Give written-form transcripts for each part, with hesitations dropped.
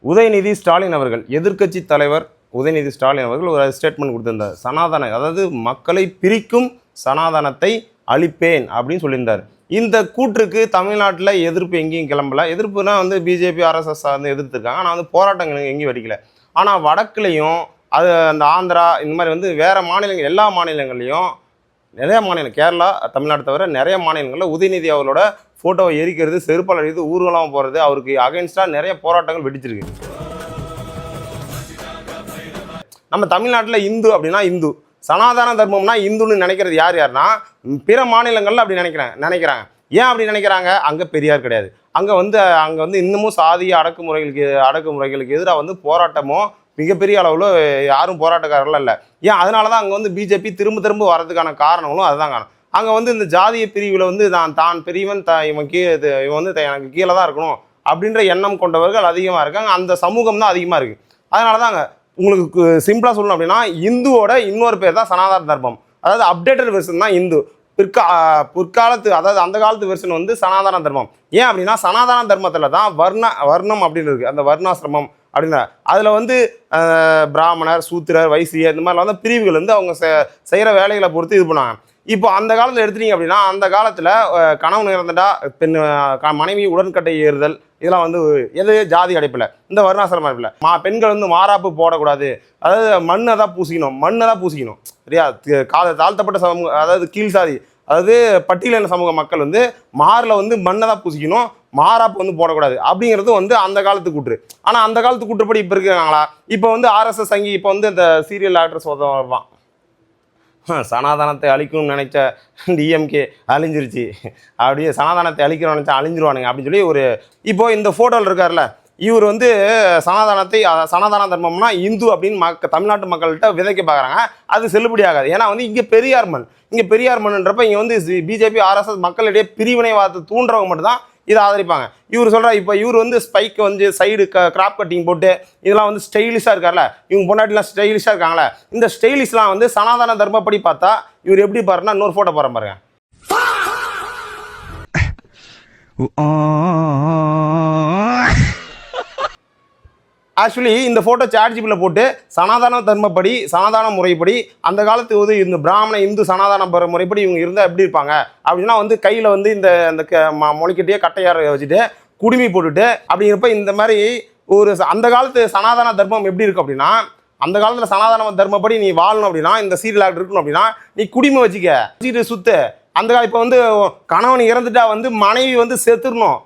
உதயநிதி ஸ்டாலின் அவர்கள், எதிர்க்கட்சி தலைவர் உதயநிதி ஸ்டாலின் அவர்கள் ஒரு ஸ்டேட்மெண்ட் கொடுத்திருந்தார். சனாதன, அதாவது மக்களை பிரிக்கும் சனாதனத்தை அழிப்பேன் அப்படின்னு சொல்லியிருந்தார். இந்த கூற்றுக்கு தமிழ்நாட்டில் எதிர்ப்பு எங்கேயும் கிளம்பல. எதிர்ப்புனா வந்து பிஜேபி ஆர்எஸ்எஸ் வந்து எதிர்த்துருக்காங்க. ஆனால் வந்து போராட்டங்கள் எங்கேயும் வெடிக்கல. ஆனால் வடக்குலையும் அது அந்த ஆந்திரா இந்த மாதிரி வந்து வேறு மாநிலங்கள், எல்லா மாநிலங்கள்லையும் நிறைய மாநிலம், கேரளா தமிழ்நாடு தவிர நிறைய மாநிலங்களில் உதயநிதி அவர்களோட ஃபோட்டோவை எரிக்கிறது, செருப்பால் அடிக்கிறது, ஊர்வலம் போகிறது, அவருக்கு அகைன்ஸ்டாக நிறைய போராட்டங்கள் வெடிச்சிருக்கு. நம்ம தமிழ்நாட்டில் இந்து அப்படின்னா இந்து, சனாதன தர்மம்னா இந்துன்னு நினைக்கிறது யாருன்னா பிற மாநிலங்களில் அப்படி நினைக்கிறாங்க. ஏன் அப்படி நினைக்கிறாங்க? அங்கே பெரியார் கிடையாது. அங்கே வந்து இன்னமும் சாதிய அடக்குமுறைகளுக்கு எதிராக வந்து போராட்டமோ மிகப்பெரிய அளவில் யாரும் போராட்டக்காரர்கள் இல்லை. ஏன்? அதனால தான் அங்கே வந்து பிஜேபி திரும்ப வர்றதுக்கான காரணங்களும் அதுதான் காரணம். அங்கே வந்து இந்த ஜாதிய பிரிவில் வந்து தான் பெரியவன் இவன் வந்து எனக்கு கீழே தான் இருக்கணும் அப்படின்ற எண்ணம் கொண்டவர்கள் அதிகமாக இருக்காங்க. அந்த சமூகம் தான் அதிகமாக இருக்குது. அதனால தான் அங்கே உங்களுக்கு சிம்பிளாக சொல்லணும் அப்படின்னா இந்துவோட இன்னொரு பேர் தான் சனாதன தர்மம். அதாவது அப்டேட்டட் வெர்ஷன் தான் இந்து. பிற்காலத்து, அதாவது அந்த காலத்து வெர்ஷன் வந்து சனாதன தர்மம். ஏன் அப்படின்னா சனாதன தர்மத்தில் தான் வர்ணம் அப்படின்னு இருக்குது, அந்த வர்ணாசிரமம் அப்படின்னா அதில் வந்து பிராமணர், சூத்திரர், வைசியர் இந்த மாதிரிலாம் வந்து பிரிவுகள் வந்து அவங்க செய்கிற வேலைகளை பொறுத்து இது பண்ணுவாங்க. இப்போ அந்த காலத்தில் எடுத்துட்டீங்க அப்படின்னா அந்த காலத்தில் கணவன் இறந்துட்டா மனைவி உடன்கட்டை ஏறுதல் இதெல்லாம் வந்து எது ஜாதி அடைப்பில், இந்த வர்ணாசிரம அடைப்பில் பெண்கள் வந்து மாறாப்பு போடக்கூடாது, அதாவது மண்ணை தான் பூசிக்கணும் சரியா. தாழ்த்தப்பட்ட சமூக, அதாவது கீழ் சாதி, அதாவது பட்டியலின சமூக மக்கள் வந்து மாரில் வந்து மண்ணை தான் பூசிக்கணும், மாறாப்பு வந்து போடக்கூடாது அப்படிங்கிறது வந்து அந்த காலத்து கூற்று. ஆனால் அந்த காலத்து கூற்றுப்படி இப்போ இருக்கிறாங்களா? இப்போ வந்து ஆர்எஸ்எஸ் அங்கி இப்போ வந்து இந்த சீரியல் ஆக்டர்ஸ் வருவான், சனாதனத்தை அழிக்கணும்னு நினைச்ச டிஎம்கே அழிஞ்சிருச்சு, அப்படியே சனாதனத்தை அழிக்கணும்னு நினச்சா அழிஞ்சிருவானுங்க அப்படின்னு சொல்லி ஒரு இப்போ இந்த ஃபோட்டோவில் இருக்கார்ல இவர் வந்து சனாதன தர்மம்னா இந்து அப்படின்னு தமிழ்நாட்டு மக்கள்கிட்ட விதைக்க பார்க்குறாங்க. அது செல்லுபடி ஆகாது. ஏன்னா வந்து இங்கே பெரியார் மண்ன்றப்ப இங்கே வந்து பிஜேபி ஆர்எஸ்எஸ் மக்களிடையே பிரிவினைவாதத்தை தூண்டுறவங்க மட்டும்தான் இதை ஆதரிப்பாங்க. இவர் சொல்கிறார், இப்போ இவர் வந்து ஸ்பைக் வந்து சைடு கிராப் கட்டிங் போட்டு இதெல்லாம் வந்து ஸ்டைலிஷாக இருக்கார்ல, இவங்க பொண்டாட்டிலாம் ஸ்டைலிஷாக இருக்காங்களே, இந்த ஸ்டைலிஷ்லாம் வந்து சனாதன தர்மப்படி பார்த்தா இவர் எப்படி பாருன்னா இன்னொரு ஃபோட்டோ பாருங்க. ஆக்சுவலி இந்த ஃபோட்டோ சாட்ஜிபியில் போட்டு சனாதன தர்மப்படி, சனாதன முறைப்படி அந்த காலத்து வந்து இந்த பிராமண இந்து சனாதன முறைப்படி இவங்க இருந்தால் எப்படி இருப்பாங்க அப்படின்னா வந்து கையில் வந்து இந்த மொழிக்கிட்டே கட்டையார வச்சுட்டு குடுமி போட்டுட்டு அப்படிங்கிறப்ப இந்த மாதிரி ஒரு அந்த காலத்து சனாதன தர்மம் எப்படி இருக்கும் அப்படின்னா, அந்த காலத்தில் சனாதன தர்மப்படி நீ வாழணும் அப்படின்னா, இந்த சீரியல் ஆக்டர் இருக்கணும் அப்படின்னா நீ குடிமை வச்சுட்டு சுத்து. அந்த இப்போ வந்து கணவன் இறந்துட்டா வந்து மனைவி வந்து செத்துடணும்,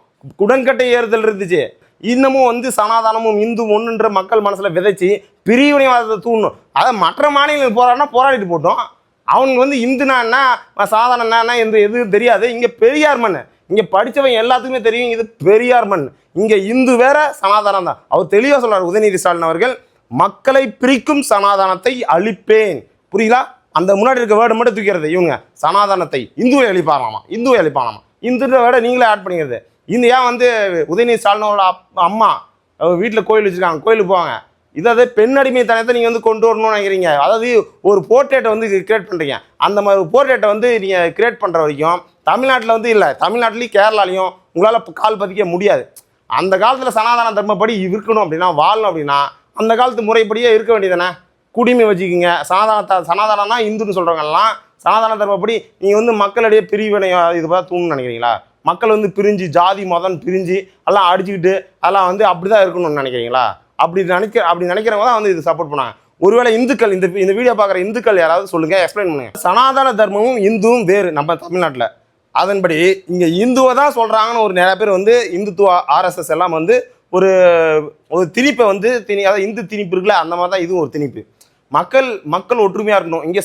உடன்கட்டை ஏறுதல் இருந்துச்சு. இன்னமும் வந்து சனாதனமும் இந்து ஒன்றுன்ற மக்கள் மனசில் விதைச்சி பிரிவினைவாதத்தை தூண்டணும். அதை மற்ற மாநிலங்கள் போராடிட்டு போட்டோம். அவனுக்கு வந்து இந்துனா என்ன, சாதாரண என்ன எதுவும் தெரியாது. இங்கே பெரியார் மண், இங்கே படித்தவங்க எல்லாத்துக்குமே தெரியும் இது பெரியார் மண். இங்கே இந்து வேற சனாதனம் தான். அவர் தெளிவாக சொல்கிறார் உதயநிதி ஸ்டாலின் அவர்கள், மக்களை பிரிக்கும் சனாதனத்தை அழிப்பேன். புரியுதா? அந்த முன்னாடி இருக்க வேர்டு மட்டும் தூக்கிறது. இவங்க சனாதனத்தை இந்துவை அழிப்பாங்களாமா, இந்துன்ற வேர்டை நீங்களே ஆட் பண்ணிக்கிறது. இந்த ஏன் வந்து உதயநிதி ஸ்டாலினோட அம்மா வீட்டில் கோயில் வச்சுருக்காங்க, கோயிலுக்கு போவாங்க. இதாவது பெண் அடிமைத்தனத்தை நீங்கள் வந்து கொண்டு வரணும்னு நினைக்கிறீங்க. அதாவது ஒரு போர்ட்ரேட்டை வந்து கிரியேட் பண்ணுறீங்க. அந்த மாதிரி போர்ட்ரேட்டை வந்து நீங்கள் கிரியேட் பண்ணுற வரைக்கும் தமிழ்நாட்டில் வந்து இல்லை, தமிழ்நாட்டிலையும் கேரளாலையும் உங்களால் கால் பதிக்க முடியாது. அந்த காலத்தில் சனாதன தர்மப்படி இருக்கணும் அப்படின்னா, வாழணும் அப்படின்னா அந்த காலத்து முறைப்படியே இருக்க வேண்டியதானே. குடிமை வச்சுக்கிங்க. சனாதனம்னா இந்துன்னு சொல்கிறவங்கலாம் சனாதன தர்மப்படி நீங்கள் வந்து மக்களிடையே பிரிவினை இது பார்த்து தூணுன்னு நினைக்கிறீங்களா? மக்கள் வந்து பிரிஞ்சு ஜாதி மதம் பிரிஞ்சு எல்லாம் அடிச்சுக்கிட்டு அதெல்லாம் வந்து அப்படி தான் இருக்கணும்னு நினைக்கிறீங்களா? அப்படி நினைக்கிறவங்க தான் வந்து இது சப்போர்ட் பண்ணாங்க. ஒருவேளை இந்துக்கள் இந்த வீடியோ பார்க்குற இந்துக்கள் யாராவது சொல்லுங்கள், எக்ஸ்பிளைன் பண்ணுங்கள். சனாதன தர்மமும் இந்துவும் வேறு நம்ம தமிழ்நாட்டில். அதன்படி இங்கே இந்துவை தான் சொல்கிறாங்கன்னு ஒரு நிறைய பேர் வந்து இந்துத்துவ ஆர்எஸ்எஸ் எல்லாம் வந்து ஒரு திணிப்பை வந்து அதாவது இந்து திணிப்பு இருக்குல்ல, அந்த மாதிரி தான் இதுவும் ஒரு திணிப்பு. மக்கள் ஒற்றுமையாக இருக்கணும். இங்கே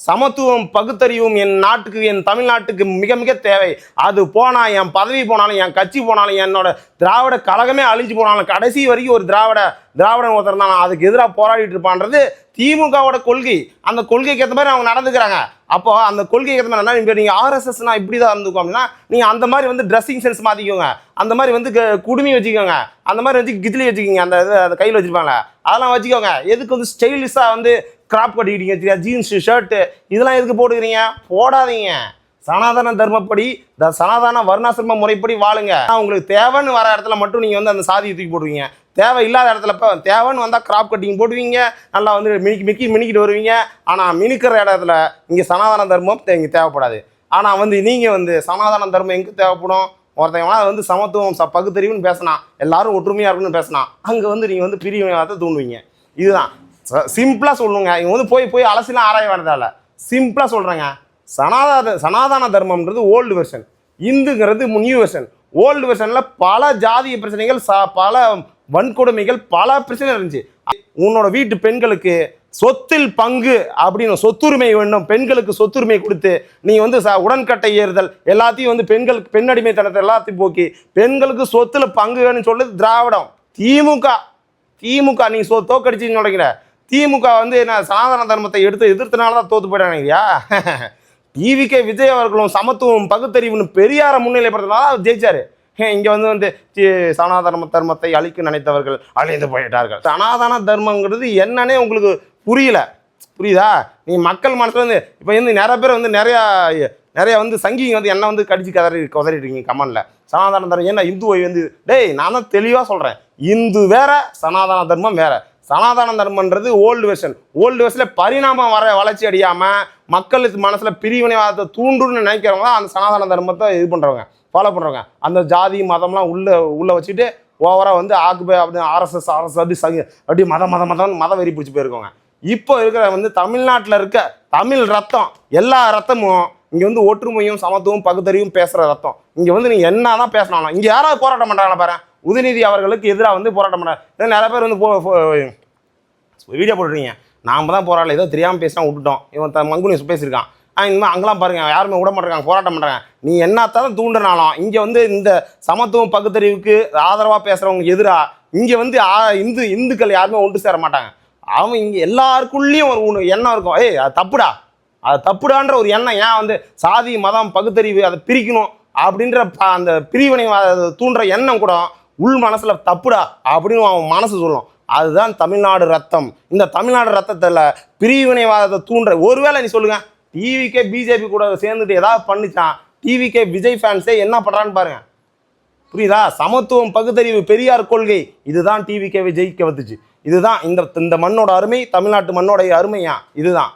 சமத்துவம் பகுத்தறிவும் என் நாட்டுக்கு, என் தமிழ்நாட்டுக்கு மிக மிக தேவை. அது போனால் என் பதவி போனாலும், என் கட்சி போனாலும், என்னோட திராவிட கழகமே அழிஞ்சு போனாலும் கடைசி வரைக்கும் ஒரு திராவிடன் ஒருத்தர் தான் அதுக்கு எதிராக போராடிட்டு இருப்பான்றது திமுகவோட கொள்கை. அந்த கொள்கைக்கு ஏற்ற மாதிரி அவங்க நடந்துக்கிறாங்க. அப்போ அந்த கொள்கைக்கு ஏற்ற மாதிரி இப்போ நீங்கள் ஆர்எஸ்எஸ்னா இப்படி தான் இருந்துக்கும் அப்படின்னா நீங்கள் அந்த மாதிரி வந்து ட்ரெஸ்ஸிங் சென்ஸ் மாற்றிக்கோங்க, அந்த மாதிரி வந்து குடுமி வச்சுக்கோங்க, அந்த மாதிரி வச்சு கிஜிலி வச்சுக்கிங்க, அந்த கையில் வச்சுருப்பாங்க அதெல்லாம் வச்சுக்கோங்க. எதுக்கு வந்து ஸ்டைலிஷாக வந்து கிராப் கட்டிக்கிட்டீங்க, ஜீன்ஸு ஷர்ட்டு இதெல்லாம் எதுக்கு போட்டுக்கிறீங்க? போடாதீங்க. சனாதன தர்மப்படி சனாதன வர்ணாசிரம முறைப்படி வாழுங்க. உங்களுக்கு தேவைன்னு வர இடத்துல மட்டும் நீங்கள் வந்து அந்த சாதியை தூக்கி போடுவீங்க. தேவை இல்லாத இடத்துல இப்போ தேவைன்னு வந்தால் கிராப் கட்டிங் போடுவீங்க, நல்லா வந்து மினிக்கிட்டு வருவீங்க. ஆனால் மினுக்கிற இடத்துல இங்கே சனாதன தர்மம் இங்கே தேவைப்படாது. ஆனால் வந்து நீங்கள் வந்து சனாதன தர்மம் எங்கே தேவைப்படும்? ஒருத்தவங்க வந்து சமத்துவம் பகுத்தறிவுன்னு பேசினா, எல்லாரும் ஒற்றுமையாக இருக்குன்னு பேசினா, அங்கே வந்து நீங்கள் வந்து பிரிவினைவாதத்தை தூண்டுவீங்க. இதுதான் சிம்பிளாக சொல்லணுங்க. இவங்க வந்து போய் அலசிலாம் ஆராய வேண்டதில்ல. சிம்பிளாக சொல்கிறேங்க. சனாதன தர்மம்ன்றது ஓல்டு வெர்ஷன், இந்துங்கிறது நியூ வெர்ஷன். ஓல்டு வெர்ஷனில் பல ஜாதிய பிரச்சனைகள், பல வன்கொடுமைகள், பல பிரச்சனை இருந்துச்சு. உன்னோட வீட்டு பெண்களுக்கு சொத்தில் பங்கு அப்படின்னு சொத்துரிமை வேண்டும், பெண்களுக்கு சொத்துரிமை கொடுத்து நீ வந்து உடன்கட்டை ஏறுதல் எல்லாத்தையும் வந்து பெண்களுக்கு பெண்ணடிமைத்தனத்தை எல்லாத்தையும் போக்கி பெண்களுக்கு சொத்துல பங்கு வேணும்னு சொல்லுது திராவிடம். திமுக நீ தோக்கடிச்சுன்னு நினைக்கிற. திமுக வந்து என்ன சனாதன தர்மத்தை எதிர்த்தனால தான் தோத்து போயிட்டாங்கய்யா. டிவிகே விஜய் அவர்களும் சமத்துவம் பகுத்தறிவுன்னு பெரியாரை முன்னிலைப்படுத்தினால ஜெயிச்சாரு. இங்கே வந்து சனாதன தர்மத்தை அழிக்க நினைத்தவர்கள் அழிந்து போயிட்டார்கள். சனாதன தர்மங்கிறது என்னன்னே உங்களுக்கு புரியுதா? நீ மக்கள் மனசுல வந்து இப்போ வந்து நிறைய பேர் வந்து நிறைய வந்து சங்கிங்க வந்து என்ன வந்து கடிச்சு கதறிட்டு இருக்கீங்க கமெண்ட்ல. சனாதன தர்மம் என்ன இந்துவை வந்து டேய், நான் தான் தெளிவாக சொல்கிறேன். இந்து வேற, சனாதன தர்மம் வேற. சனாதன தர்மன்றது ஓல்டு வெர்ஷனில் பரிணாமம் வளர்ச்சி அடையாமல் மக்களுக்கு மனசில் பிரிவினைவாதத்தை தூண்டுன்னு நினைக்கிறவங்க தான் அந்த சனாதன தர்மத்தை இது பண்ணுறவங்க, ஃபாலோ பண்ணுறவங்க. அந்த ஜாதி மதம்லாம் உள்ள வச்சுட்டு ஓவராக வந்து அப்படி ஆர்எஸ்எஸ் அப்படி மத வெறி பிடிச்சி போயிருக்கோங்க. இப்போ இருக்கிற வந்து தமிழ்நாட்டில் இருக்க தமிழ் ரத்தம், எல்லா ரத்தமும் இங்கே வந்து ஒற்றுமையும் சமத்துவம் பகுத்தறிவும் பேசுகிற ரத்தம். இங்கே வந்து நீங்கள் என்ன தான் பேசினாலும் இங்கே யாராவது போராட்டம் பண்ணுறாங்களா பாரு. உதயநிதி அவர்களுக்கு எதிராக வந்து போராட்டம் பண்ணுறாங்க. நிறைய பேர் வந்து வீடியோ போட்டுருக்கீங்க. நாம் தான் போராடல, ஏதோ தெரியாமல் பேசினா விட்டுட்டோம், இவன் மங்குனி பேசியிருக்கான். இனிமேல் அங்கெல்லாம் பாருங்கள் யாருமே விட மாட்டேறாங்க, போராட்டம் பண்ணுறாங்க. நீ என்னத்தான் தூண்டுனாலும் இங்கே வந்து இந்த சமத்துவம் பகுத்தறிவுக்கு ஆதரவாக பேசுகிறவங்க எதிராக இங்கே வந்து இந்துக்கள் யாருமே ஒன்று சேர மாட்டாங்க. அவன் இங்கே எல்லாருக்குள்ளேயும் ஒரு எண்ணம் இருக்கும், அது தப்புடான்ற ஒரு எண்ணம். ஏன் வந்து சாதி மதம் பகுத்தறிவு அதை பிரிக்கணும் அப்படின்ற அந்த பிரிவினை தூண்டுற எண்ணம் கூட உள் மனசில் தப்புடா அப்படின்னு அவன் மனசு சொல்லும். அதுதான் தமிழ்நாடு ரத்தம். இந்த தமிழ்நாடு ரத்தத்தில் பிரிவினைவாதத்தை தூண்டுற ஒருவேளை நீ சொல்லுங்க, டிவிகே பிஜேபி கூட சேர்ந்துட்டு ஏதாவது பண்ணிச்சான், டிவிகே விஜய் ஃபேன்ஸே என்ன பண்ணுறான்னு பாருங்க. புரியுதா? சமத்துவம் பகுத்தறிவு பெரியார் கொள்கை, இதுதான் டிவிகேவை ஜெயிக்க வந்துச்சு. இதுதான் இந்த மண்ணோட அருமை, தமிழ்நாட்டு மண்ணோடைய அருமையா இதுதான்.